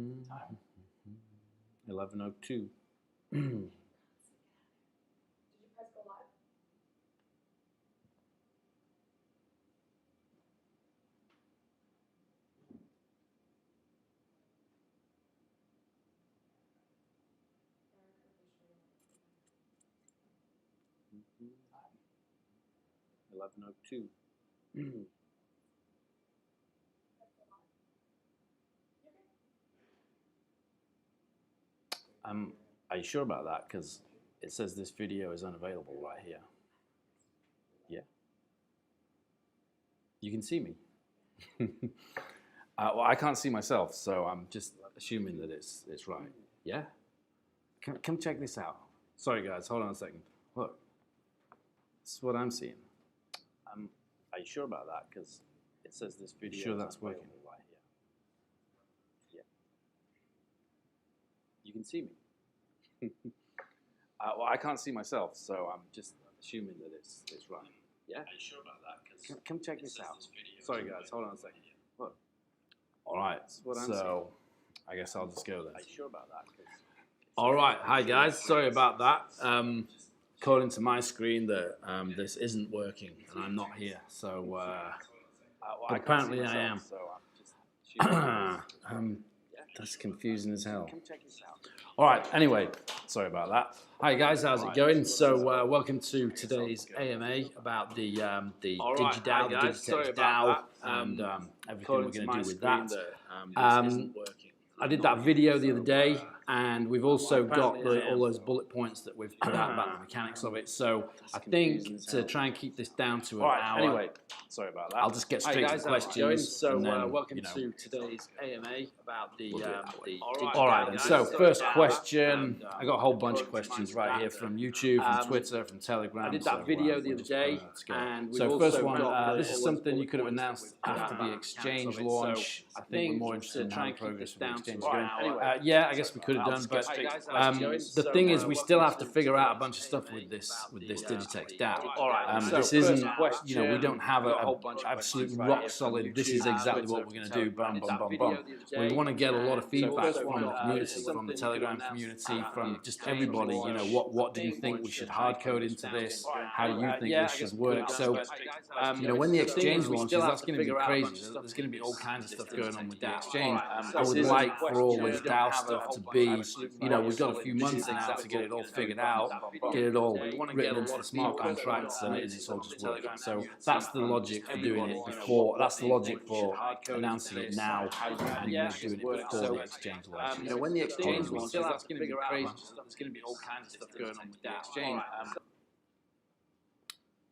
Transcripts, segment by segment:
Time. 11:02. Did you press go live? Time. 11:02. Are you sure about that? Because it says this video is unavailable right here. Yeah. You can see me. Well, I can't see myself, so I'm just assuming that it's right. Yeah. Come check this out. Sorry, guys. Hold on a second. Look. This is what I'm seeing. Are you sure about that? Because it says this video. Sure, that's working right here. Yeah. You can see me. Well, I can't see myself, so I'm just assuming that it's right. Yeah. Are you sure about that? Come check this out. Sorry, guys. Hold on a second. Look. All right. So I guess I'll just go there. Are you sure about that? All right. Hi, guys. Sorry about that. According to my screen, that this isn't working, and I'm not here. So but apparently I am. That's confusing as hell. All right. Anyway, sorry about that. Hi guys, how's it going? So welcome to today's AMA about the DigiDAO, the Digitex DAO, and everything we're going to do with that. I did that video the other day, and we've also got all those bullet points that we've put out about the mechanics of it. So I think to try and keep this down to an hour. Anyway, sorry about that. I'll just get straight to the questions. So welcome to today's AMA about the DigiDAO. All right, so first question. I got a whole bunch of questions right here from YouTube, from Twitter, from Telegram. I did that video the other day, and so first one. This is something you could have announced after the exchange launch. I think we're more interested in how the progress of the exchange is going. Yeah, I guess we could have done, but the thing is, we still have to figure out a bunch of stuff with this Digitex DAO. This isn't, we don't have a absolute rock solid. This is exactly what we're going to do. Bum bum bum bum. We want to get a lot of feedback from the community, from the Telegram community, from just everybody. What do you think we should hard code into this? How do you think this should work? So, when the exchange launches, that's going to be crazy. There's going to be all kinds of stuff going on with the exchange. I would like for all this DAO stuff to be, we've got a few months now to get it all figured out, get it all written into the smart contracts, and it's all just working. So that's the logic for doing it before. That's the logic for announcing it now and doing it before the exchange launches. When the exchange launches, that's going to be crazy. There's going to be all kinds of stuff going on with the exchange.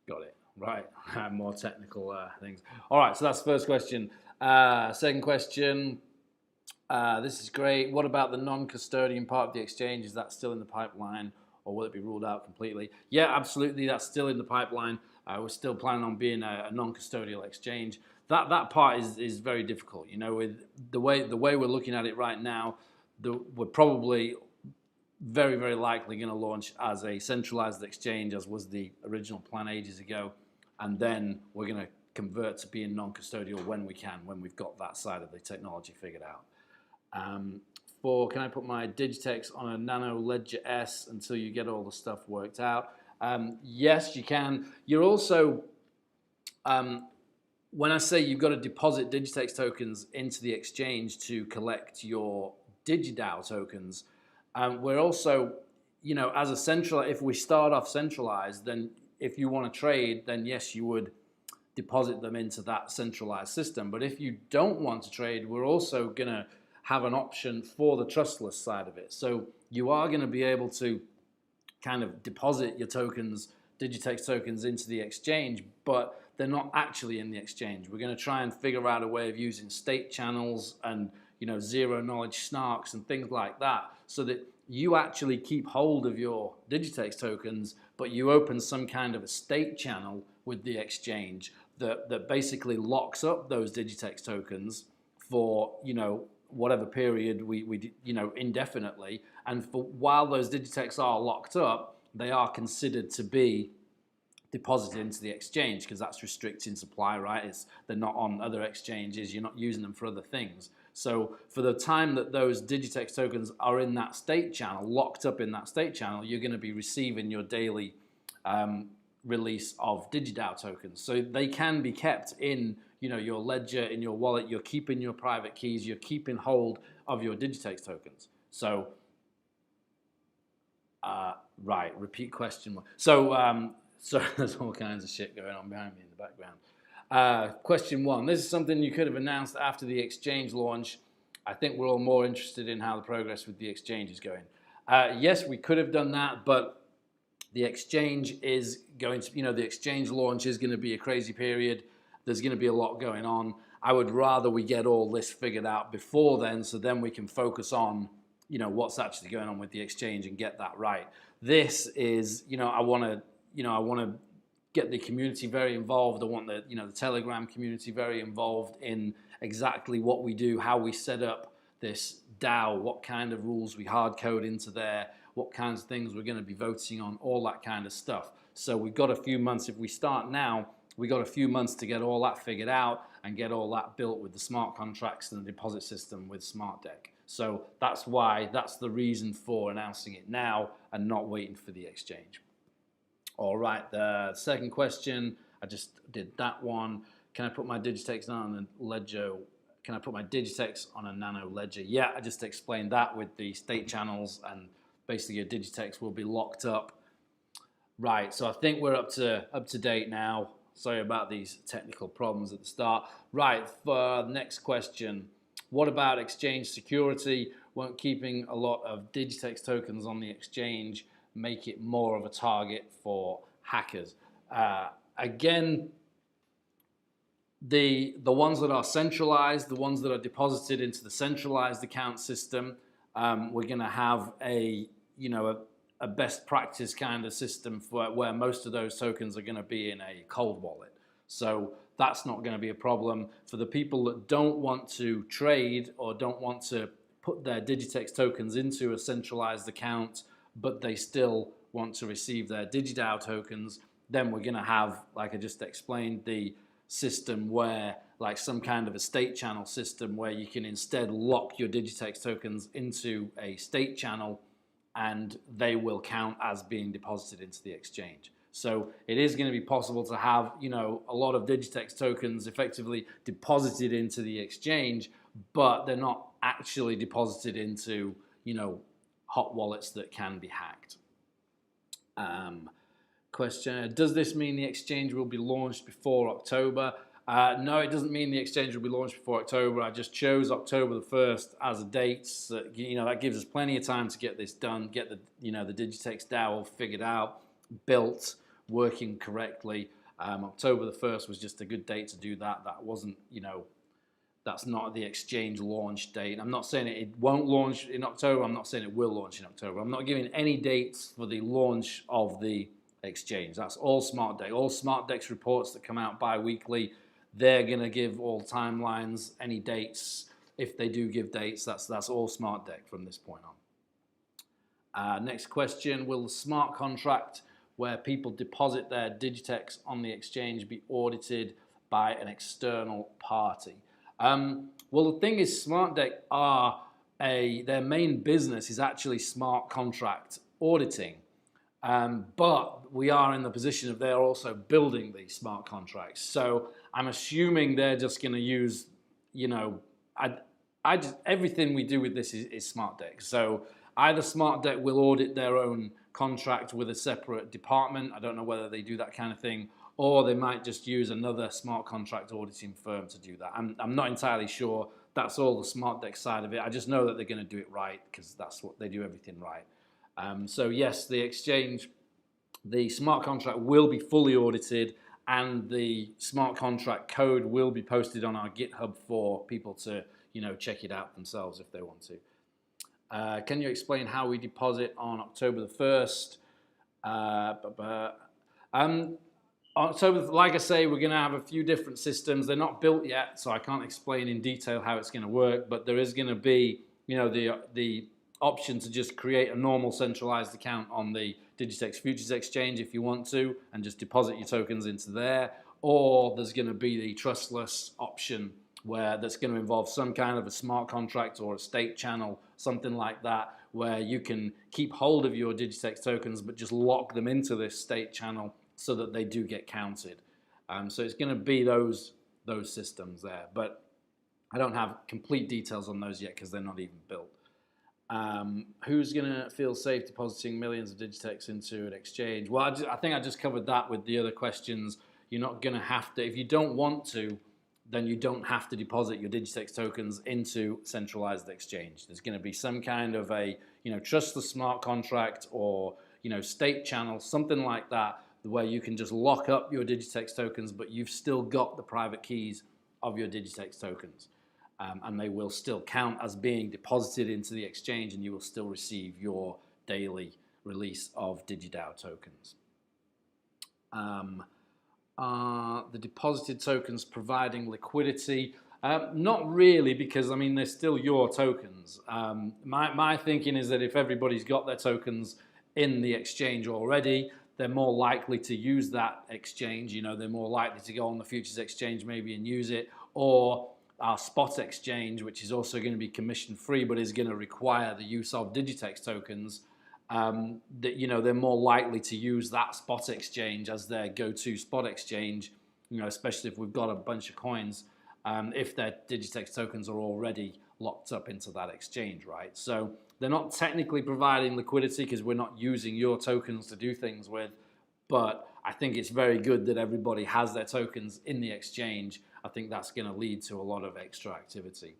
Got it. Right. More technical things. All right. So that's the first question. Second question. This is great. What about the non-custodian part of the exchange? Is that still in the pipeline, or will it be ruled out completely? Yeah, absolutely. That's still in the pipeline. We're still planning on being a non-custodial exchange. That part is very difficult. With the way we're looking at it right now, we're probably very, very likely going to launch as a centralized exchange, as was the original plan ages ago, and then we're going to convert to being non-custodial when we can, when we've got that side of the technology figured out. Can I put my Digitex on a Nano Ledger S until you get all the stuff worked out? Yes, you can. You're also, when I say you've got to deposit Digitex tokens into the exchange to collect your DigiDAO tokens, we're also, as a if we start off centralized, then if you want to trade, then yes, you would deposit them into that centralized system. But if you don't want to trade, we're also going to have an option for the trustless side of it. So you are going to be able to kind of deposit your tokens, Digitex tokens, into the exchange, but they're not actually in the exchange. We're going to try and figure out a way of using state channels and zero knowledge snarks and things like that, so that you actually keep hold of your Digitex tokens, but you open some kind of a state channel with the exchange that basically locks up those Digitex tokens for whatever period we indefinitely, and for while those Digitex are locked up, they are considered to be deposited into the exchange, because that's restricting supply, right? They're not on other exchanges. You're not using them for other things. So for the time that those Digitex tokens are in that state channel, locked up in that state channel, you're going to be receiving your daily release of DigiDAO tokens. So they can be kept in, your ledger, in your wallet. You're keeping your private keys. You're keeping hold of your Digitex tokens. So, right, repeat question. So, so there's all kinds of shit going on behind me in the background. Question 1. This is something you could have announced after the exchange launch. I think we're all more interested in how the progress with the exchange is going. Yes, we could have done that, but the exchange is going to, the exchange launch is going to be a crazy period. There's going to be a lot going on. I would rather we get all this figured out before then, so then we can focus on, what's actually going on with the exchange and get that right. This is, I want to get the community very involved. I want the, the Telegram community very involved in exactly what we do, how we set up this DAO, what kind of rules we hard code into there, what kinds of things we're going to be voting on, all that kind of stuff. So we've got a few months. If we start now, we've got a few months to get all that figured out and get all that built with the smart contracts and the deposit system with SmartDeck. So that's the reason for announcing it now and not waiting for the exchange. All right, the second question, I just did that one. Can I put my Digitex on a ledger? Can I put my Digitex on a nano ledger? Yeah, I just explained that with the state channels, and basically your Digitex will be locked up. Right, so I think we're up to date now. Sorry about these technical problems at the start. Right, for the next question, what about exchange security? Won't keeping a lot of Digitex tokens on the exchange make it more of a target for hackers? Again, the ones that are centralized, the ones that are deposited into the centralized account system, we're going to have a best practice kind of system for where most of those tokens are going to be in a cold wallet. So that's not going to be a problem. For the people that don't want to trade or don't want to put their Digitex tokens into a centralized account, but they still want to receive their DigiDAO tokens, then we're going to have, like I just explained, the system where, like some kind of a state channel system where you can instead lock your Digitex tokens into a state channel and they will count as being deposited into the exchange. So it is going to be possible to have, a lot of Digitex tokens effectively deposited into the exchange, but they're not actually deposited into, hot wallets that can be hacked. Question, does this mean the exchange will be launched before October? No, it doesn't mean the exchange will be launched before October. I just chose October the 1st as a date. So, that gives us plenty of time to get this done, get the, the Digitex DAO figured out, built, working correctly. October the 1st was just a good date to do that. That wasn't, that's not the exchange launch date. I'm not saying it won't launch in October. I'm not saying it will launch in October. I'm not giving any dates for the launch of the exchange. That's all SmartDeck. All SmartDeck's reports that come out bi-weekly, they're going to give all timelines, any dates. If they do give dates, that's all SmartDeck from this point on. Next question, will the smart contract where people deposit their Digitex on the exchange be audited by an external party? Well, the thing is, SmartDeck their main business is actually smart contract auditing. But we are in the position of they're also building these smart contracts. So I'm assuming they're just going to use, everything we do with this is SmartDeck. So either SmartDeck will audit their own contract with a separate department. I don't know whether they do that kind of thing, or they might just use another smart contract auditing firm to do that. I'm not entirely sure. That's all the SmartDeck side of it. I just know that they're going to do it right because that's what they do, everything right. So yes, the exchange, the smart contract will be fully audited, and the smart contract code will be posted on our GitHub for people to, check it out themselves if they want to. Can you explain how we deposit on October the 1st? October, like I say, we're going to have a few different systems. They're not built yet, so I can't explain in detail how it's going to work, but there is going to be, the option to just create a normal centralized account on the Digitex Futures Exchange if you want to, and just deposit your tokens into there. Or there's going to be the trustless option where that's going to involve some kind of a smart contract or a state channel, something like that, where you can keep hold of your Digitex tokens but just lock them into this state channel so that they do get counted. So it's going to be those systems there, but I don't have complete details on those yet because they're not even built. Who's going to feel safe depositing millions of Digitex into an exchange? Well, I think I just covered that with the other questions. You're not going to have to, if you don't want to, then you don't have to deposit your Digitex tokens into centralized exchange. There's going to be some kind of a, trustless smart contract or, state channel, something like that, where you can just lock up your Digitex tokens, but you've still got the private keys of your Digitex tokens. And they will still count as being deposited into the exchange, and you will still receive your daily release of DigiDAO tokens. The deposited tokens providing liquidity? Not really, because they're still your tokens. My thinking is that if everybody's got their tokens in the exchange already, they're more likely to use that exchange. They're more likely to go on the futures exchange maybe and use it, or our spot exchange, which is also going to be commission free but is going to require the use of Digitex tokens. They're more likely to use that spot exchange as their go-to spot exchange, especially if we've got a bunch of coins, if their Digitex tokens are already locked up into that exchange, right? So they're not technically providing liquidity because we're not using your tokens to do things with, but I think it's very good that everybody has their tokens in the exchange. I think that's going to lead to a lot of extra activity.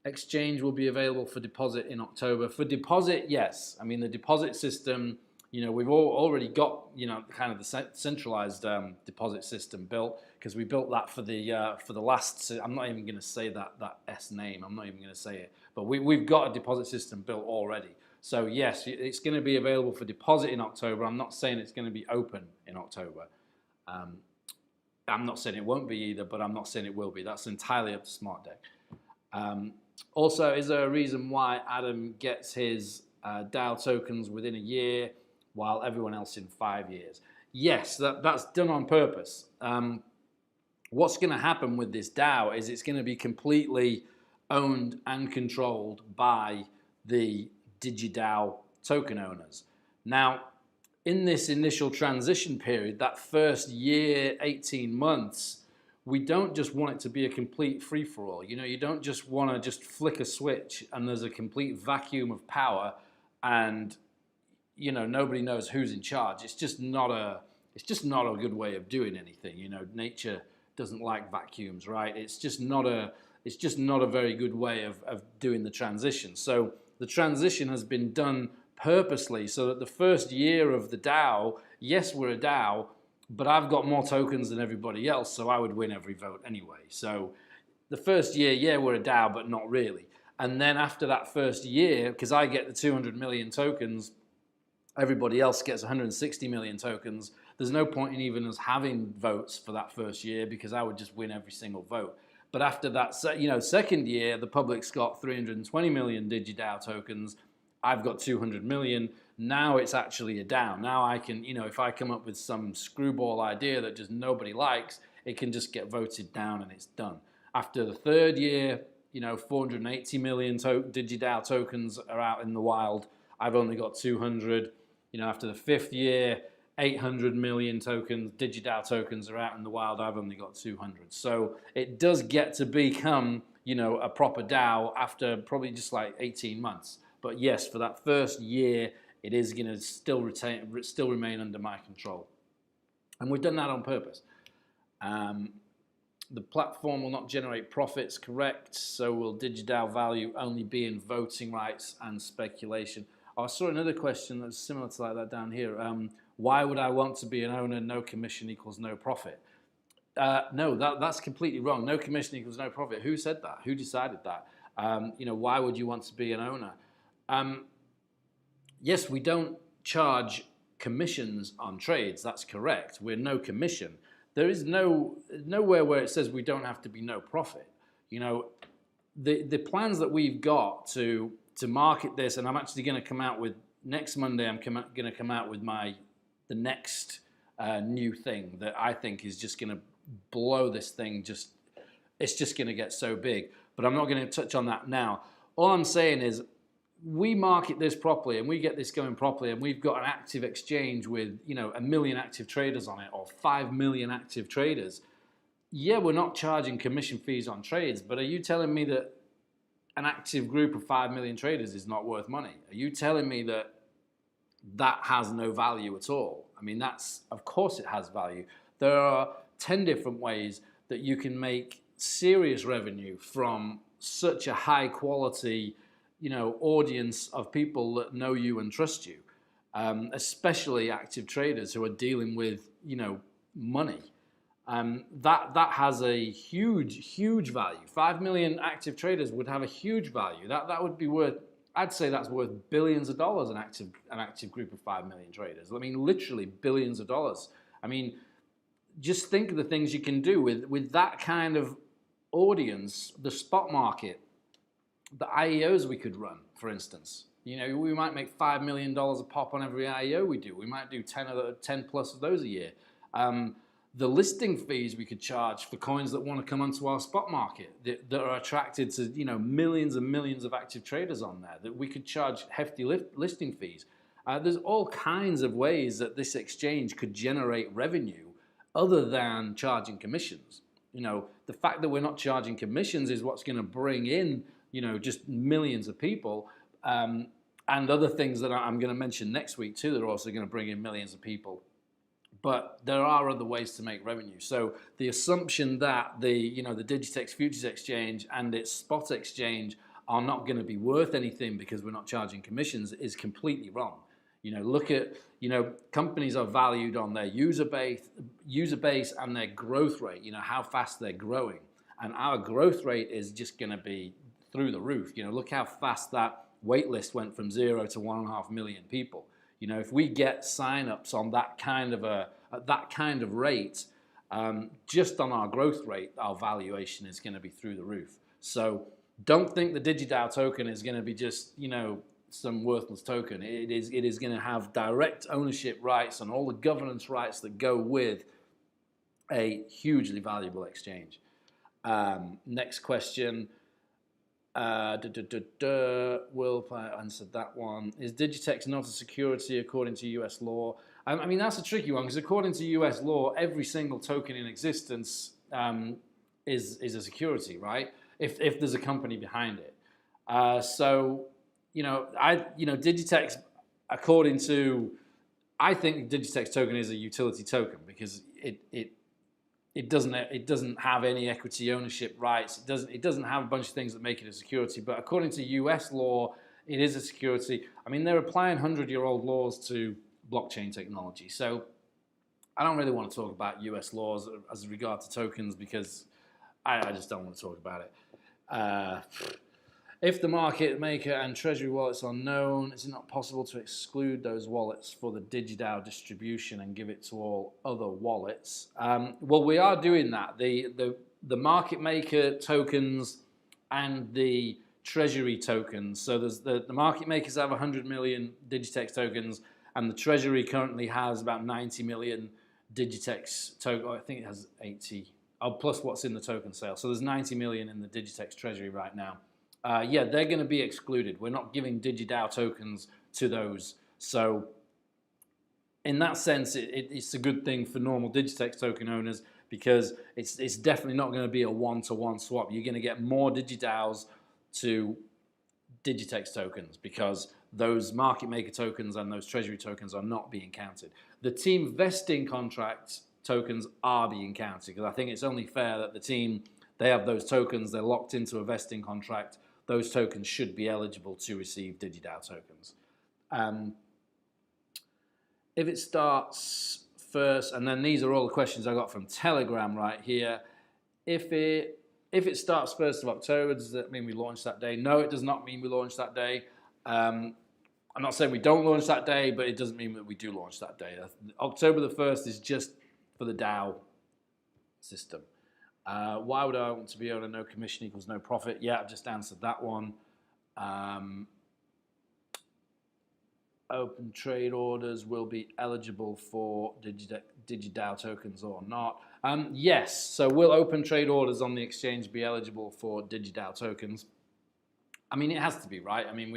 Exchange will be available for deposit in October. For deposit, yes. the deposit system, we've already got, kind of the centralized deposit system built, because we built that for the last, I'm not even going to say that S name, I'm not even going to say it, but we've got a deposit system built already. So yes, it's going to be available for deposit in October. I'm not saying it's going to be open in October. I'm not saying it won't be either, but I'm not saying it will be. That's entirely up to SmartDeck. Also, is there a reason why Adam gets his DAO tokens within a year while everyone else in 5 years? Yes, that's done on purpose. What's going to happen with this DAO is it's going to be completely owned and controlled by the DigiDAO token owners. Now, in this initial transition period, that first year, 18 months, we don't just want it to be a complete free-for-all. You don't just want to just flick a switch and there's a complete vacuum of power and, nobody knows who's in charge. It's just not a good way of doing anything. Nature doesn't like vacuums, right? It's just not a very good way of doing the transition. So the transition has been done purposely so that the first year of the DAO, yes, we're a DAO, but I've got more tokens than everybody else, so I would win every vote anyway. So the first year, yeah, we're a DAO, but not really. And then after that first year, because I get the 200 million tokens, everybody else gets 160 million tokens, there's no point in even us having votes for that first year because I would just win every single vote. But after that, second year, the public's got 320 million DigiDAO tokens. I've got 200 million. Now it's actually a DAO. Now I can, if I come up with some screwball idea that just nobody likes, it can just get voted down and it's done. After the third year, 480 million DigiDAO tokens are out in the wild. I've only got 200. After the fifth year, 800 million tokens, DigiDAO tokens are out in the wild. I've only got 200. So it does get to become, a proper DAO after probably just like 18 months. But yes, for that first year, it is going to still remain under my control. And we've done that on purpose. The platform will not generate profits, correct? So will DigiDAO value only be in voting rights and speculation? I saw another question that's similar to that down here. Why would I want to be an owner? No commission equals no profit. No, that's completely wrong. No commission equals no profit. Who said that? Who decided that? Why would you want to be an owner? Yes, we don't charge commissions on trades. That's correct. We're no commission. There is nowhere where it says we don't have to be no profit. The plans that we've got to market this, and I'm actually going to come out with next Monday. I'm going to come out with the next new thing that I think is just going to blow this thing just it's just going to get so big. But I'm not going to touch on that now. All I'm saying is we market this properly and we get this going properly, and we've got an active exchange with 1 million active traders on it, or 5 million active traders. Yeah, we're not charging commission fees on trades, but are you telling me that an active group of 5 million traders is not worth money? Are you telling me that that has no value at all? I mean, of course it has value. There are 10 different ways that you can make serious revenue from such a high quality, audience of people that know you and trust you, especially active traders who are dealing with, money. That has a huge value. 5 million active traders would have a huge value. That would be worth, I'd say that's worth billions of dollars, an active group of 5 million traders. I mean, literally billions of dollars. I mean, just think of the things you can do with that kind of audience. The spot market, the IEOs we could run, for instance. We might make $5 million a pop on every IEO we do. We might do 10 plus of those a year. The listing fees we could charge for coins that want to come onto our spot market, that are attracted to millions and millions of active traders on there, that we could charge hefty listing fees. There's all kinds of ways that this exchange could generate revenue other than charging commissions. The fact that we're not charging commissions is what's going to bring in just millions of people, and other things that I'm going to mention next week too that are also going to bring in millions of people. But there are other ways to make revenue. So the assumption that the Digitex Futures Exchange and its spot exchange are not going to be worth anything because we're not charging commissions is completely wrong. Look at, companies are valued on their user base and their growth rate, how fast they're growing. And our growth rate is just going to be through the roof. Look how fast that wait list went from 0 to 1.5 million people. If we get signups on that kind of rate, just on our growth rate, our valuation is going to be through the roof. So don't think the DigiDAO token is going to be just, some worthless token. It is going to have direct ownership rights and all the governance rights that go with a hugely valuable exchange. Next question. Will I answered that one. Is Digitex not a security according to US law? I mean, that's a tricky one, because according to US law, every single token in existence is a security, right? If there's a company behind it. Digitex, I think Digitex token is a utility token because it doesn't have any equity ownership rights. It doesn't have a bunch of things that make it a security. But according to US law, it is a security. I mean, they're applying 100-year-old laws to blockchain technology. So I don't really want to talk about US laws as regard to tokens because I just don't want to talk about it. If the market maker and treasury wallets are known, is it not possible to exclude those wallets for the DigiDAO distribution and give it to all other wallets? Well, we are doing that. The market maker tokens and the treasury tokens. So there's the market makers have 100 million Digitex tokens, and the treasury currently has about 90 million Digitex tokens. I think it has 80, plus what's in the token sale. So there's 90 million in the Digitex treasury right now. Yeah, they're going to be excluded. We're not giving DigiDAO tokens to those. So in that sense, it's a good thing for normal Digitex token owners because it's definitely not going to be a one-to-one swap. You're going to get more DigiDAOs to Digitex tokens because those market maker tokens and those treasury tokens are not being counted. The team vesting contract tokens are being counted because I think it's only fair that the team, they have those tokens, they're locked into a vesting contract. Those tokens should be eligible to receive DigiDAO tokens. If it starts first, and then these are all the questions I got from Telegram right here. If it starts 1st of October, does that mean we launch that day? No, it does not mean we launch that day. I'm not saying we don't launch that day, but it doesn't mean that we do launch that day. October the 1st is just for the DAO system. Why would I want to be able to no commission equals no profit? Yeah, I've just answered that one. Open trade orders will be eligible for DigiDAO tokens or not. Yes, so will open trade orders on the exchange be eligible for DigiDAO tokens? I mean, it has to be, right? I mean,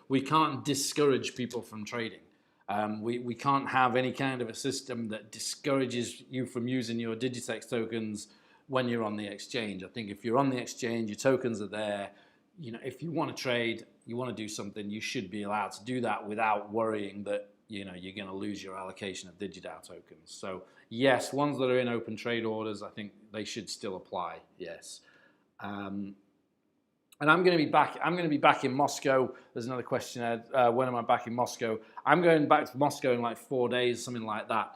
we can't discourage people from trading. We can't have any kind of a system that discourages you from using your Digitex tokens when you're on the exchange. I think if you're on the exchange, your tokens are there. You know, if you want to trade, you want to do something, you should be allowed to do that without worrying that, you know, you're going to lose your allocation of DigiDAO tokens. So yes, ones that are in open trade orders, I think they should still apply. Yes. And I'm going to be back. I'm going to be back in Moscow. There's another question, Ed. When am I back in Moscow? I'm going back to Moscow in like 4 days, something like that.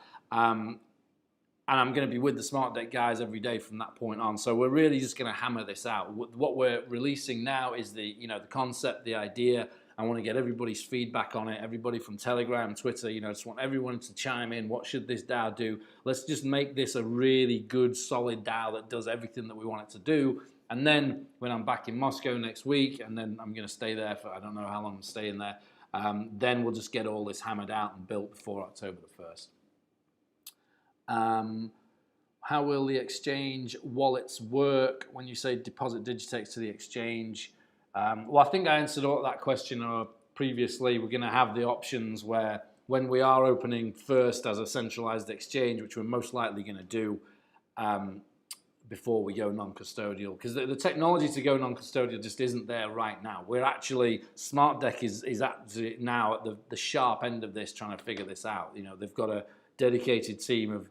And I'm going to be with the Smart Deck guys every day from that point on. So we're really just going to hammer this out. What we're releasing now is the concept, the idea. I want to get everybody's feedback on it. Everybody from Telegram, Twitter. Just want everyone to chime in. What should this DAO do? Let's just make this a really good, solid DAO that does everything that we want it to do. And then when I'm back in Moscow next week, and then I'm going to stay there for, I don't know how long I'm staying there, then we'll just get all this hammered out and built before October the 1st. How will the exchange wallets work when you say deposit Digitex to the exchange? Well, I think I answered all that question previously. We're going to have the options where when we are opening first as a centralized exchange, which we're most likely going to do, before we go non-custodial, because the technology to go non-custodial just isn't there right now. We're actually, Smart Deck is actually now at the sharp end of this, trying to figure this out. They've got a dedicated team of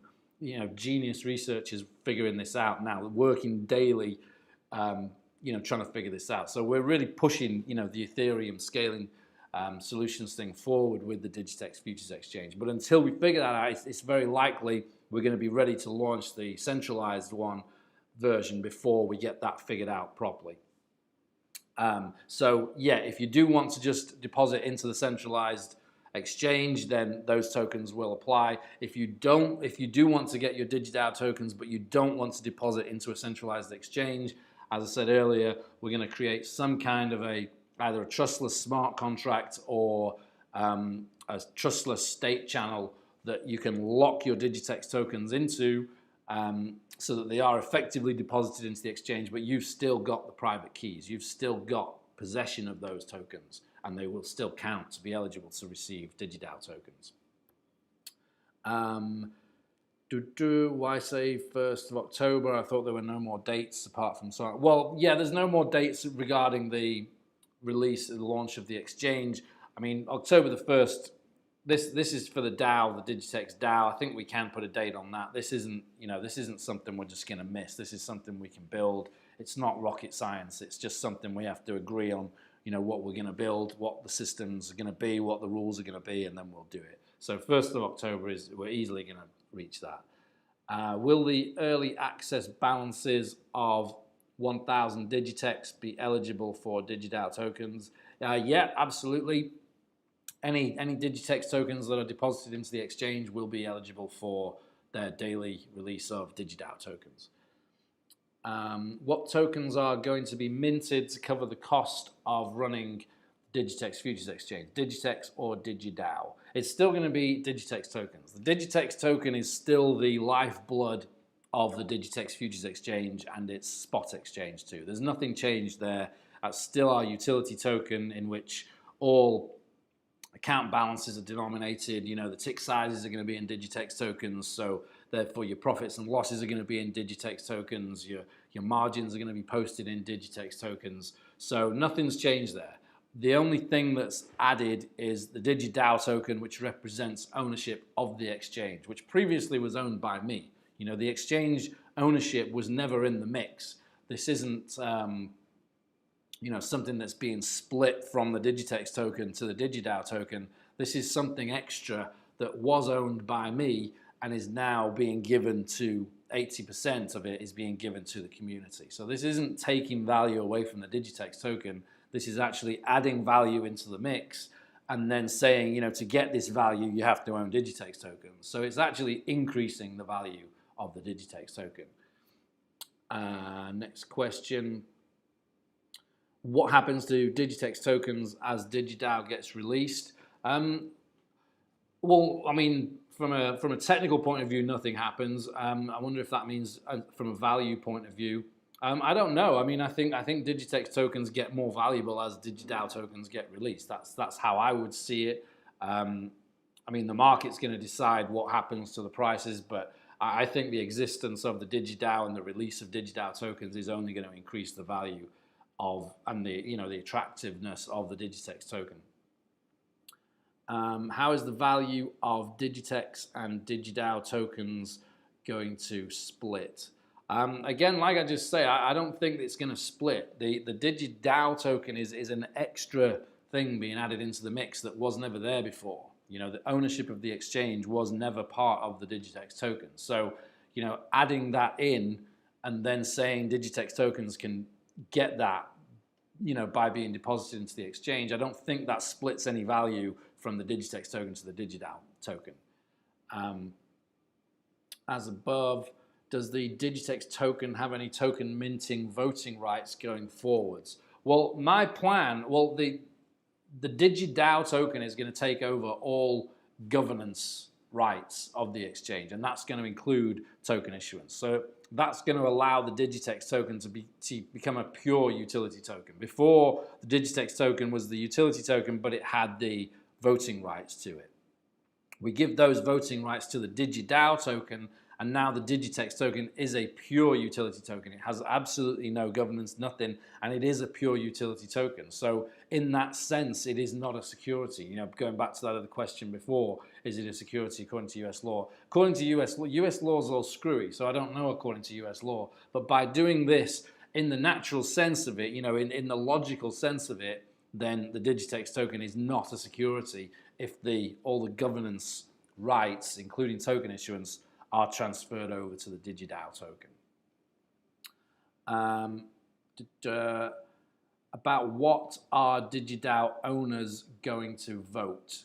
genius researchers figuring this out now, working daily, trying to figure this out. So we're really pushing the Ethereum scaling solutions thing forward with the Digitex Futures Exchange. But until we figure that out, it's very likely we're going to be ready to launch the centralized one version before we get that figured out properly. So yeah, if you do want to just deposit into the centralized exchange, then those tokens will apply. If you do want to get your DigiDAO tokens, but you don't want to deposit into a centralized exchange, as I said earlier, we're going to create some kind of either a trustless smart contract or a trustless state channel that you can lock your Digitex tokens into, so that they are effectively deposited into the exchange, but you've still got the private keys. You've still got possession of those tokens, and they will still count to be eligible to receive DigiDAO tokens. Why say 1st of October? I thought there were no more dates apart from sorry. Well, yeah, there's no more dates regarding the release and launch of the exchange. I mean, October the 1st. This is for the DAO, the Digitex DAO. I think we can put a date on that. This isn't something we're just going to miss. This is something we can build. It's not rocket science. It's just something we have to agree on. What we're going to build, what the systems are going to be, what the rules are going to be, and then we'll do it. So 1st of October we're easily going to reach that. Will the early access balances of 1,000 Digitex be eligible for DigiDAO tokens? Yeah, absolutely. Any Digitex tokens that are deposited into the exchange will be eligible for their daily release of DigiDAO tokens. What tokens are going to be minted to cover the cost of running Digitex Futures Exchange? Digitex or DigiDAO? It's still going to be Digitex tokens. The Digitex token is still the lifeblood of the Digitex Futures Exchange and its spot exchange too. There's nothing changed there. That's still our utility token in which all account balances are denominated. The tick sizes are going to be in Digitex tokens, so therefore your profits and losses are going to be in Digitex tokens. Your margins are going to be posted in Digitex tokens. So nothing's changed there. The only thing that's added is the DigiDAO token, which represents ownership of the exchange, which previously was owned by me. The exchange ownership was never in the mix. This isn't something that's being split from the Digitex token to the DigiDAO token. This is something extra that was owned by me and is now being given to 80% of it is being given to the community. So this isn't taking value away from the Digitex token. This is actually adding value into the mix and then saying, to get this value, you have to own Digitex tokens. So it's actually increasing the value of the Digitex token. Next question. What happens to Digitex tokens as DigiDAO gets released? Well, I mean, from a technical point of view, nothing happens. I wonder if that means from a value point of view. I don't know. I mean, I think Digitex tokens get more valuable as DigiDAO tokens get released. That's how I would see it. I mean, the market's going to decide what happens to the prices, but I think the existence of the DigiDAO and the release of DigiDAO tokens is only going to increase the value of and the attractiveness of the Digitex token. How is the value of Digitex and DigiDAO tokens going to split? Again, like I just say, I don't think it's going to split. The DigiDAO token is an extra thing being added into the mix that was never there before. You know, the ownership of the exchange was never part of the Digitex token. So, you know, adding that in and then saying Digitex tokens can get that, you know, by being deposited into the exchange, I don't think that splits any value from the Digitex token to the DigiDAO token. As above, does the Digitex token have any token minting voting rights going forwards? Well, my plan, well, the DigiDAO token is going to take over all governance rights of the exchange, and that's going to include token issuance. So that's going to allow the Digitex token to become a pure utility token. Before, the Digitex token was the utility token, but it had the voting rights to it. We give those voting rights to the DigiDAO token, and now the Digitex token is a pure utility token. It has absolutely no governance, nothing, and it is a pure utility token. So in that sense, it is not a security. You know, going back to that other question before, is it a security according to US law? According to US law is all screwy, so I don't know according to US law. But by doing this in the natural sense of it, you know, in the logical sense of it, then the Digitex token is not a security if all the governance rights, including token issuance, are transferred over to the DigiDAO token. About what are DigiDAO owners going to vote?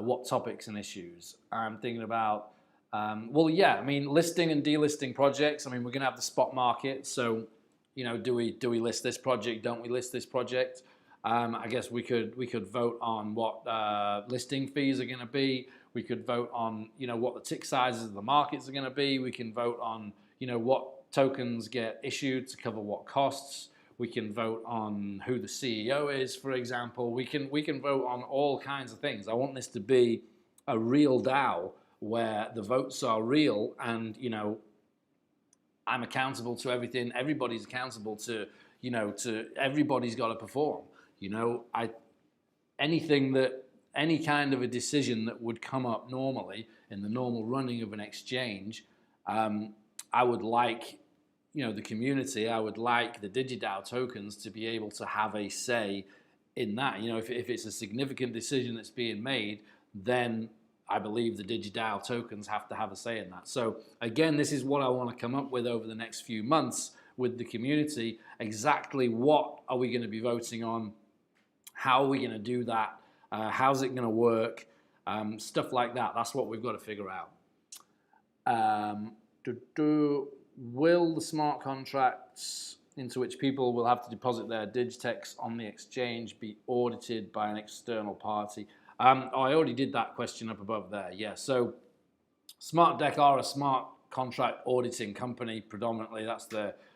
What topics and issues? I'm thinking about, well, yeah, I mean, listing and delisting projects. I mean, we're going to have the spot market. So, you know, do we list this project? Don't we list this project? I guess we could vote on what listing fees are going to be. We could vote on, you know, what the tick sizes of the markets are going to be. We can vote on, you know, what tokens get issued to cover what costs. We can vote on who the CEO is, for example. We can vote on all kinds of things. I want this to be a real DAO where the votes are real and, you know, I'm accountable to everything. Everybody's accountable to, you know, everybody's got to perform. You know, any kind of a decision that would come up normally in the normal running of an exchange, I would like, you know, the community, I would like the DigiDAO tokens to be able to have a say in that. You know, if it's a significant decision that's being made, then I believe the DigiDAO tokens have to have a say in that. So again, this is what I want to come up with over the next few months with the community. Exactly what are we going to be voting on? How are we going to do that? How's it going to work? Stuff like that. That's what we've got to figure out. Will the smart contracts into which people will have to deposit their Digitex on the exchange be audited by an external party? I already did that question up above there. Yeah, so SmartDeck are a smart contract auditing company predominantly. That's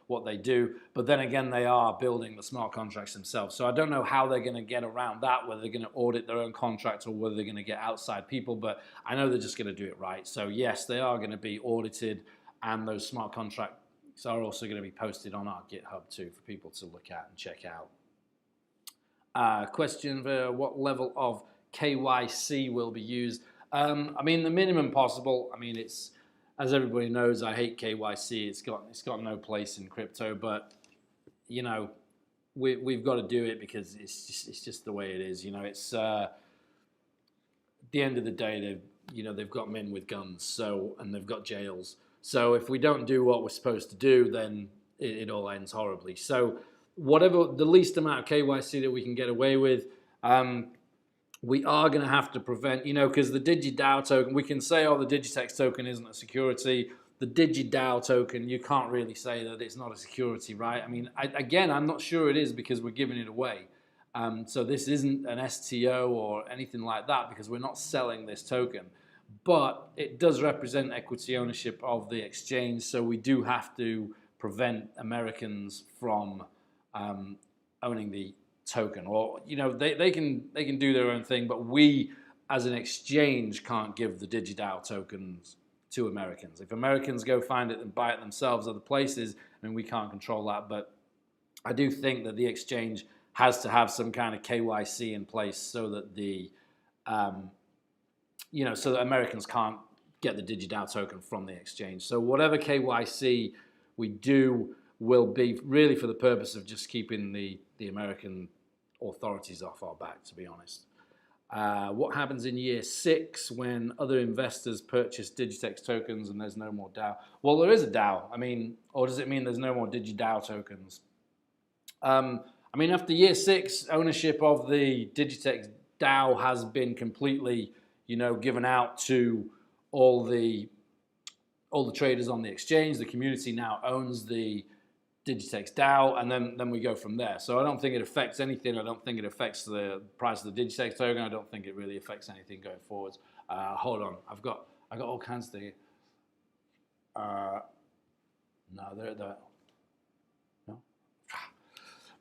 what they do. But then again, they are building the smart contracts themselves. So I don't know how they're going to get around that, whether they're going to audit their own contracts or whether they're going to get outside people. But I know they're just going to do it right. So yes, they are going to be audited, and those smart contracts are also going to be posted on our GitHub too for people to look at and check out. Question for what level of KYC will be used? I mean, the minimum possible. I mean, it's, as everybody knows, I hate KYC. It's got no place in crypto, but you know, we've got to do it because it's just the way it is. You know, it's at the end of the day, they've got men with guns, so, and they've got jails. So if we don't do what we're supposed to do, then it all ends horribly. So whatever the least amount of KYC that we can get away with, we are going to have to prevent, you know, because the DigiDAO token, we can say, oh, the Digitex token isn't a security. The DigiDAO token, you can't really say that it's not a security, right? I mean, again, I'm not sure it is because we're giving it away. So this isn't an STO or anything like that because we're not selling this token. but it does represent equity ownership of the exchange, so we do have to prevent Americans from owning the token. Or they can do their own thing, but we as an exchange can't give the DigiDAO tokens to Americans. If Americans go find it and buy it themselves other places, I mean, we can't control that. But I do think that the exchange has to have some kind of KYC in place so that the so that Americans can't get the DigiDAO token from the exchange. So whatever KYC we do will be really for the purpose of just keeping the American authorities off our back, to be honest. What happens in year 6 when other investors purchase Digitex tokens and there's no more DAO? Well, there is a DAO. I mean, or does it mean there's no more DigiDAO tokens? I mean, after year 6, ownership of the Digitex DAO has been completely, given out to all the traders on the exchange. The community now owns the Digitex DAO, and then we go from there. So I don't think it affects anything. I don't think it affects the price of the Digitex token. I don't think it really affects anything going forwards. Hold on, I got all kinds of things. No, they're no.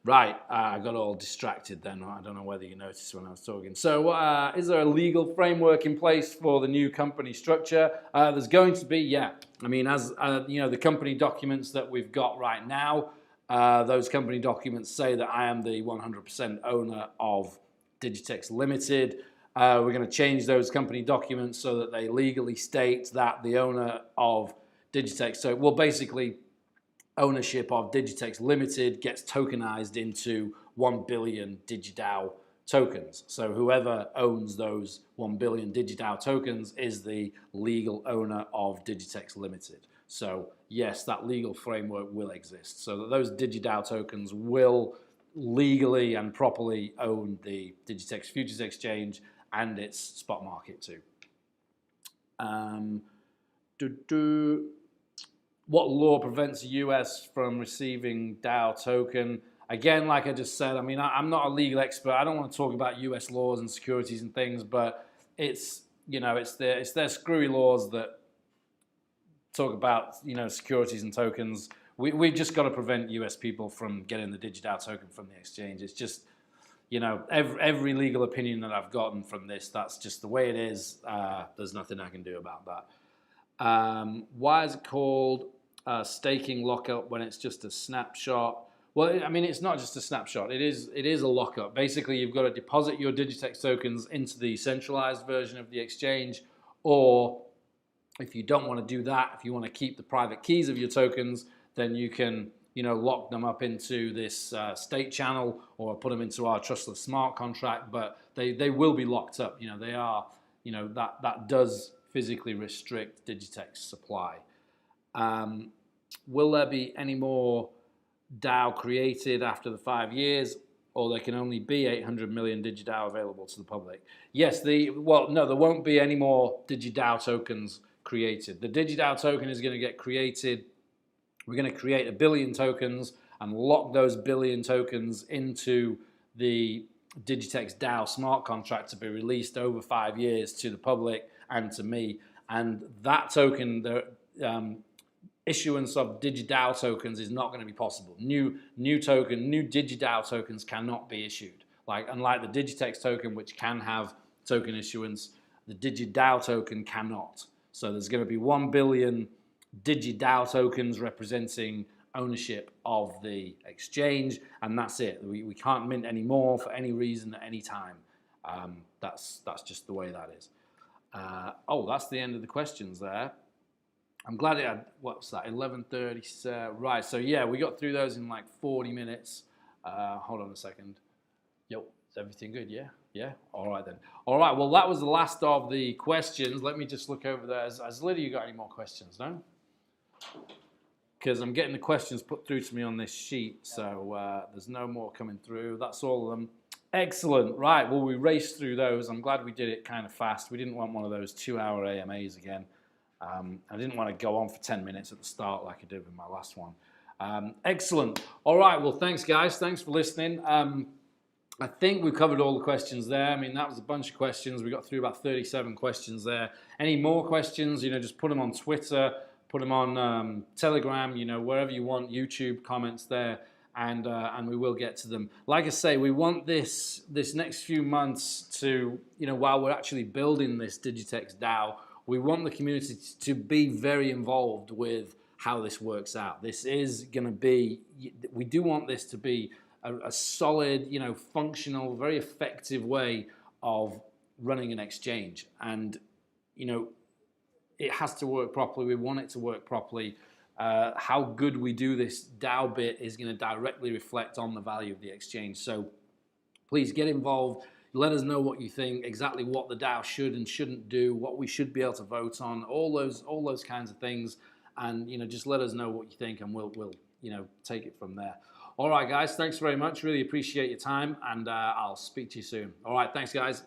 Right, I got all distracted then. I don't know whether you noticed when I was talking. So is there a legal framework in place for the new company structure? There's going to be, yeah. I mean, as the company documents that we've got right now, those company documents say that I am the 100% owner of Digitex Limited. We're going to change those company documents so that they legally state that the owner of Digitex, so well, basically, ownership of Digitex Limited gets tokenized into 1 billion DigiDAO tokens. So whoever owns those 1 billion DigiDAO tokens is the legal owner of Digitex Limited. So yes, that legal framework will exist. So that those DigiDAO tokens will legally and properly own the Digitex Futures Exchange and its spot market too. What law prevents the US from receiving DAO token? Again, like I just said, I mean, I'm not a legal expert. I don't want to talk about US laws and securities and things, but it's their screwy laws that talk about securities and tokens. We've just got to prevent US people from getting the DigiDAO token from the exchange. It's just every legal opinion that I've gotten from this, that's just the way it is. There's nothing I can do about that. Why is it called staking lockup when it's just a snapshot? Well, I mean, it's not just a snapshot. It is a lockup. Basically, you've got to deposit your Digitex tokens into the centralized version of the exchange, or if you don't want to do that, if you want to keep the private keys of your tokens, then you can lock them up into this state channel or put them into our trustless smart contract. But they will be locked up. They are. That does physically restrict Digitex supply. Will there be any more DAO created after the 5 years, or there can only be 800 million DigiDAO available to the public? Yes, no, there won't be any more DigiDAO tokens created. The DigiDAO token is going to get created. We're going to create 1 billion tokens and lock those 1 billion tokens into the Digitex DAO smart contract to be released over 5 years to the public and to me. And that token, the issuance of DigiDAO tokens is not going to be possible. New DigiDAO tokens cannot be issued. Unlike the Digitex token, which can have token issuance, the DigiDAO token cannot. So there's going to be 1 billion DigiDAO tokens representing ownership of the exchange, and that's it. We can't mint any more for any reason at any time. That's just the way that is. That's the end of the questions there. I'm glad it had, what's that, 11:30, right, so yeah, we got through those in like 40 minutes. Hold on a second. Yo, is everything good, yeah? Yeah, all right then. All right, well, that was the last of the questions. Let me just look over there. Has Lydia got any more questions, no? Because I'm getting the questions put through to me on this sheet, so there's no more coming through. That's all of them. Excellent, right, well, we raced through those. I'm glad we did it kind of fast. We didn't want one of those 2-hour AMAs again. I didn't want to go on for 10 minutes at the start like I did with my last one. Excellent. All right, well, thanks, guys. Thanks for listening. I think we've covered all the questions there. I mean, that was a bunch of questions. We got through about 37 questions there. Any more questions, just put them on Twitter, put them on Telegram, wherever you want, YouTube comments there, and we will get to them. Like I say, we want this next few months to, while we're actually building this Digitex DAO, we want the community to be very involved with how this works out. This is going to be, we do want this to be a solid, functional, very effective way of running an exchange. And, it has to work properly. We want it to work properly. How good we do this DAO bit is going to directly reflect on the value of the exchange. So please get involved. Let us know what you think, exactly what the DAO should and shouldn't do, what we should be able to vote on, all those kinds of things. And, just let us know what you think, and we'll take it from there. All right, guys, thanks very much. Really appreciate your time, and I'll speak to you soon. All right, thanks, guys.